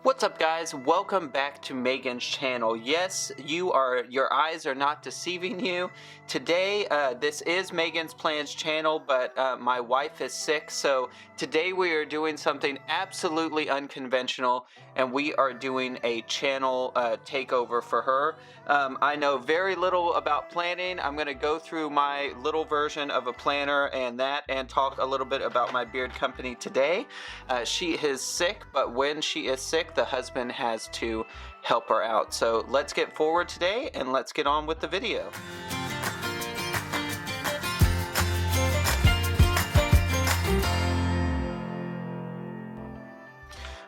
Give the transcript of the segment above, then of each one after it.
What's up, guys? Welcome back to Megan's channel. Yes, your eyes are not deceiving you. Today, this is Megan's Plans channel, but my wife is sick, so today we are doing something absolutely unconventional, and we are doing a channel takeover for her. I know very little about planning. I'm going to go through my little version of a planner and talk a little bit about my beard company today. She is sick, but when she is sick, the husband has to help her out. So let's get forward today and let's get on with the video.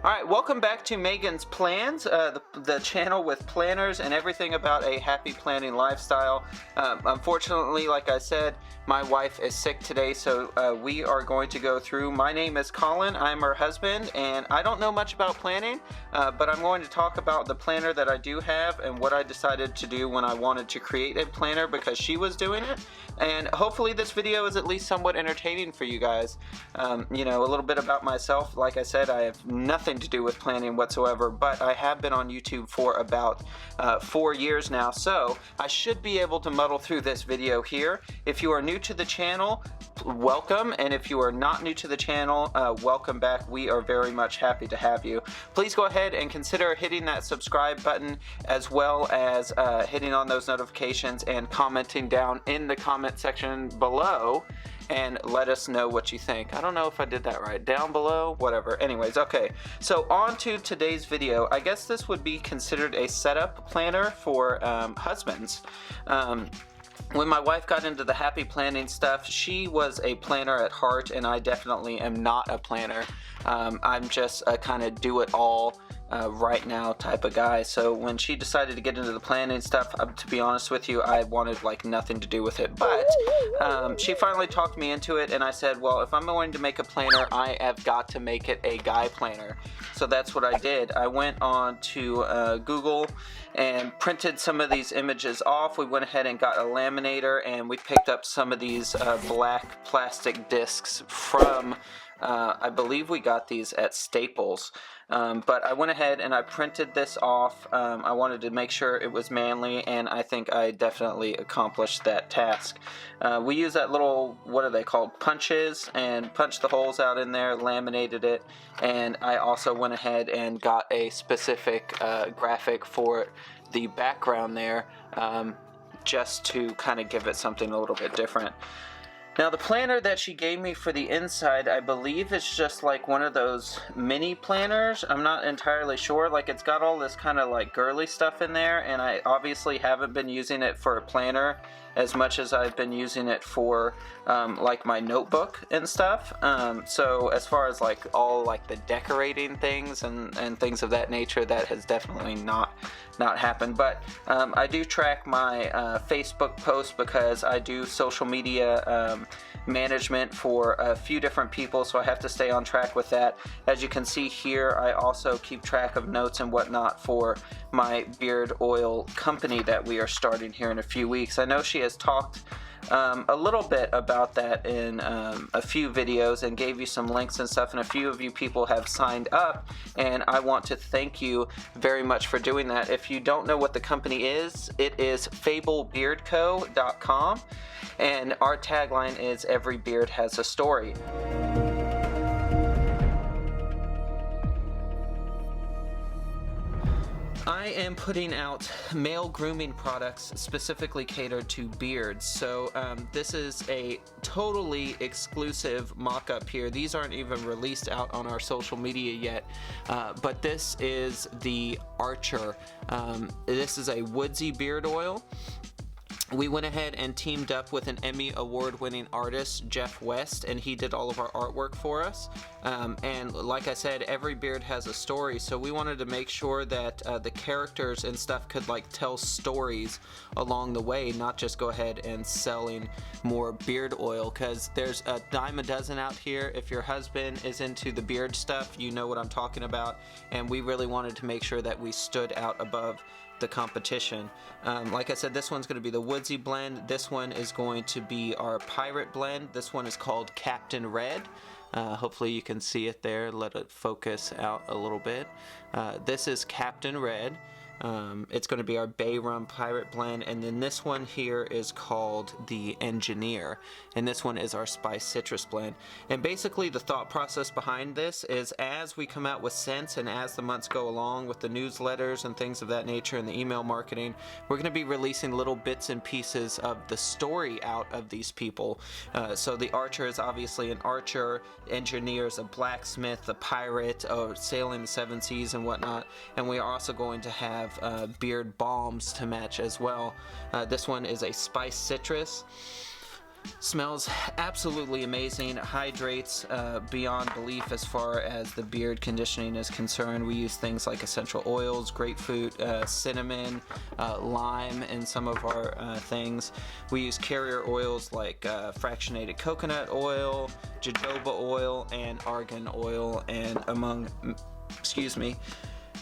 Alright, welcome back to Megan's Plans, the channel with planners and everything about a happy planning lifestyle. Unfortunately, like I said, my wife is sick today, so we are going to go through. My name is Colin, I'm her husband, and I don't know much about planning, but I'm going to talk about the planner that I do have and what I decided to do when I wanted to create a planner because she was doing it. And hopefully this video is at least somewhat entertaining for you guys. You know, a little bit about myself. Like I said, I have nothing to do with planning whatsoever, but I have been on YouTube for about 4 years now, so I should be able to muddle through this video here. If you are new to the channel, welcome, and if you are not new to the channel, welcome back. We are very much happy to have you. Please go ahead and consider hitting that subscribe button, as well as hitting on those notifications and commenting down in the comment section below and let us know what you think. I don't know if I did that right. Down below, whatever. Anyways, okay. So on to today's video. I guess this would be considered a setup planner for husbands. When my wife got into the happy planning stuff, she was a planner at heart, and I definitely am not a planner. I'm just a kind of do-it-all right now type of guy. So when she decided to get into the planning stuff, to be honest with you, I wanted like nothing to do with it. But she finally talked me into it, and I said, well, if I'm going to make a planner, I have got to make it a guy planner. So that's what I did. I went on to Google and printed some of these images off. We went ahead and got a laminator, and we picked up some of these black plastic discs from I believe we got these at Staples, but I went ahead and I printed this off. I wanted to make sure it was manly, and I think I definitely accomplished that task. We used that little, what are they called, punches, and punched the holes out in there, laminated it, and I also went ahead and got a specific graphic for the background there, just to kind of give it something a little bit different. Now, the planner that she gave me for the inside, I believe it's just like one of those mini planners. I'm not entirely sure. Like, it's got all this kind of like girly stuff in there, and I obviously haven't been using it for a planner as much as I've been using it for like my notebook and stuff. So as far as like all like the decorating things and things of that nature, that has definitely not happened. But I do track my Facebook posts because I do social media management for a few different people, so I have to stay on track with that. As you can see here, I also keep track of notes and whatnot for my beard oil company that we are starting here in a few weeks. I know she has talked a little bit about that in a few videos and gave you some links and stuff, and a few of you people have signed up, and I want to thank you very much for doing that. If you don't know what the company is, it is FableBeardCo.com, and our tagline is "Every beard has a story." I am putting out male grooming products specifically catered to beards. So this is a totally exclusive mock-up here. These aren't even released out on our social media yet, but this is the Archer. This is a woodsy beard oil. We went ahead and teamed up with an Emmy award-winning artist, Jeff West, and he did all of our artwork for us. And like I said, every beard has a story, so we wanted to make sure that the characters and stuff could like tell stories along the way, not just go ahead and selling more beard oil, because there's a dime a dozen out here. If your husband is into the beard stuff, you know what I'm talking about, and we really wanted to make sure that we stood out above the competition. Like I said, this one's going to be the woodsy blend. This one is going to be our pirate blend. This one is called Captain Red. Hopefully you can see it there. Let it focus out a little bit. This is Captain Red. It's going to be our Bay Rum Pirate Blend, and then this one here is called the Engineer, and this one is our Spice Citrus Blend. And basically the thought process behind this is, as we come out with scents and as the months go along with the newsletters and things of that nature and the email marketing, we're going to be releasing little bits and pieces of the story out of these people. So the Archer is obviously an archer, Engineer is a blacksmith, a pirate, sailing the seven seas and whatnot, and we are also going to have beard balms to match as well. This one is a spice citrus. Smells absolutely amazing, hydrates beyond belief as far as the beard conditioning is concerned. We use things like essential oils, grapefruit, cinnamon, lime in some of our things. We use carrier oils like fractionated coconut oil, jojoba oil, and argan oil, and among,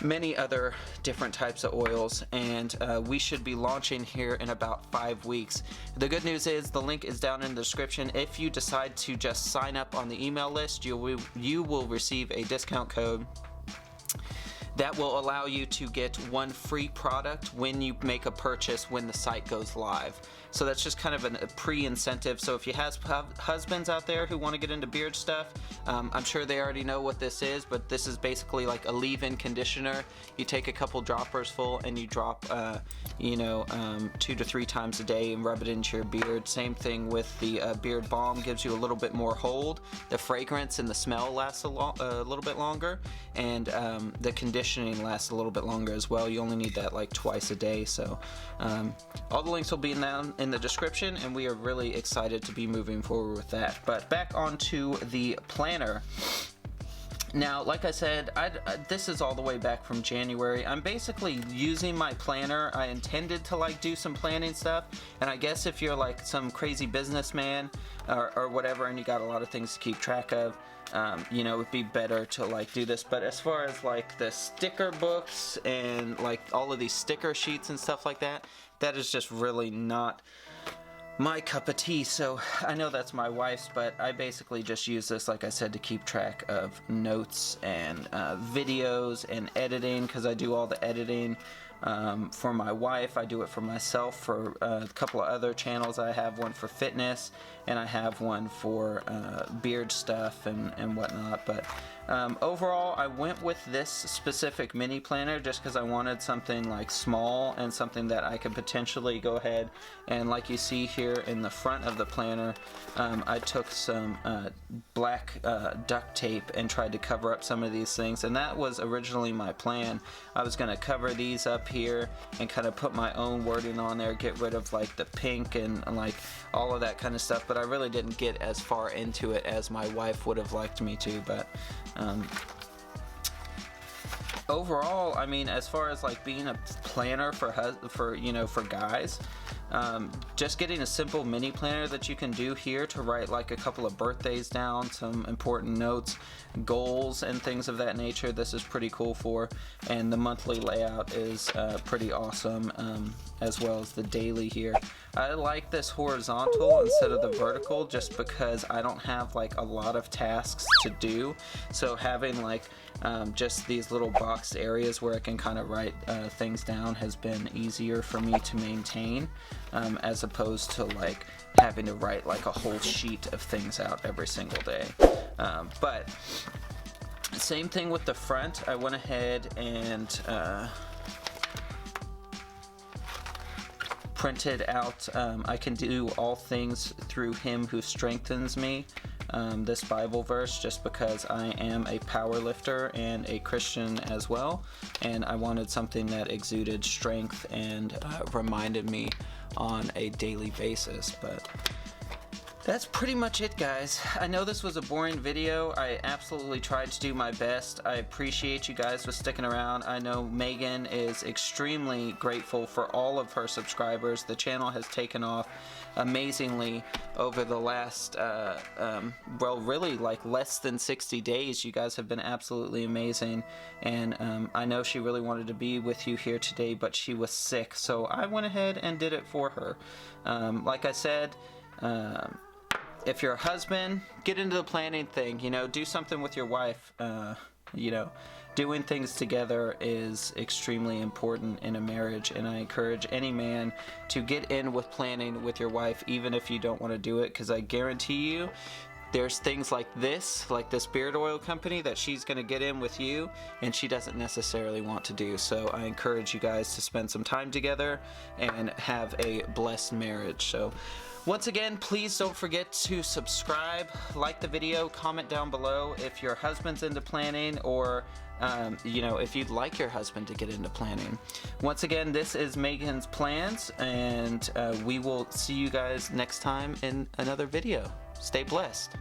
many other different types of oils, and we should be launching here in about 5 weeks. The good news is the link is down in the description. If you decide to just sign up on the email list, you will receive a discount code that will allow you to get one free product when you make a purchase when the site goes live. So that's just kind of a pre-incentive. So if you have husbands out there who want to get into beard stuff, I'm sure they already know what this is, but this is basically like a leave-in conditioner. You take a couple droppers full and you drop 2 to 3 times a day and rub it into your beard. Same thing with the beard balm, gives you a little bit more hold. The fragrance and the smell lasts a little bit longer, and the conditioning lasts a little bit longer as well. You only need that like twice a day. So all the links will be down in the description, and we are really excited to be moving forward with that. But back onto the planner. Now, like I said, this is all the way back from January. I'm basically using my planner. I intended to like do some planning stuff, and I guess if you're like some crazy businessman or whatever, and you got a lot of things to keep track of, it would be better to like do this. But as far as like the sticker books and like all of these sticker sheets and stuff like that, that is just really not my cup of tea. So I know that's my wife's, but I basically just use this, like I said, to keep track of notes and videos and editing, because I do all the editing for my wife. I do it for myself for a couple of other channels. I have one for fitness, and I have one for beard stuff and whatnot. But overall, I went with this specific mini planner just because I wanted something like small and something that I could potentially go ahead and, like you see here in the front of the planner, I took some black duct tape and tried to cover up some of these things, and that was originally my plan. I was going to cover these up here and kind of put my own wording on there, get rid of like the pink and like all of that kind of stuff, but I really didn't get as far into it as my wife would have liked me to. But overall, I mean, as far as like being a planner for guys, just getting a simple mini planner that you can do here to write like a couple of birthdays down, some important notes, goals, and things of that nature, this is pretty cool for. And the monthly layout is pretty awesome, as well as the daily here. I like this horizontal instead of the vertical just because I don't have like a lot of tasks to do, so having like just these little boxed areas where I can kind of write things down has been easier for me to maintain, as opposed to like having to write like a whole sheet of things out every single day. But same thing with the front. I went ahead and printed out I can do all things through him who strengthens me, this Bible verse, just because I am a power lifter and a Christian as well, and I wanted something that exuded strength and reminded me on a daily basis. But that's pretty much it, guys. I know this was a boring video. I absolutely tried to do my best. I appreciate you guys for sticking around. I know Megan is extremely grateful for all of her subscribers. The channel has taken off amazingly over the last, really like less than 60 days. You guys have been absolutely amazing. And I know she really wanted to be with you here today, but she was sick. So I went ahead and did it for her. Like I said, if you're a husband, get into the planning thing. You know, do something with your wife. You know, doing things together is extremely important in a marriage, and I encourage any man to get in with planning with your wife, even if you don't want to do it, because I guarantee you there's things like this beard oil company that she's going to get in with you and she doesn't necessarily want to do. So I encourage you guys to spend some time together and have a blessed marriage. So once again, please don't forget to subscribe, like the video, comment down below if your husband's into planning, or you know, if you'd like your husband to get into planning. Once again, this is Megan's Plans, and we will see you guys next time in another video. Stay blessed.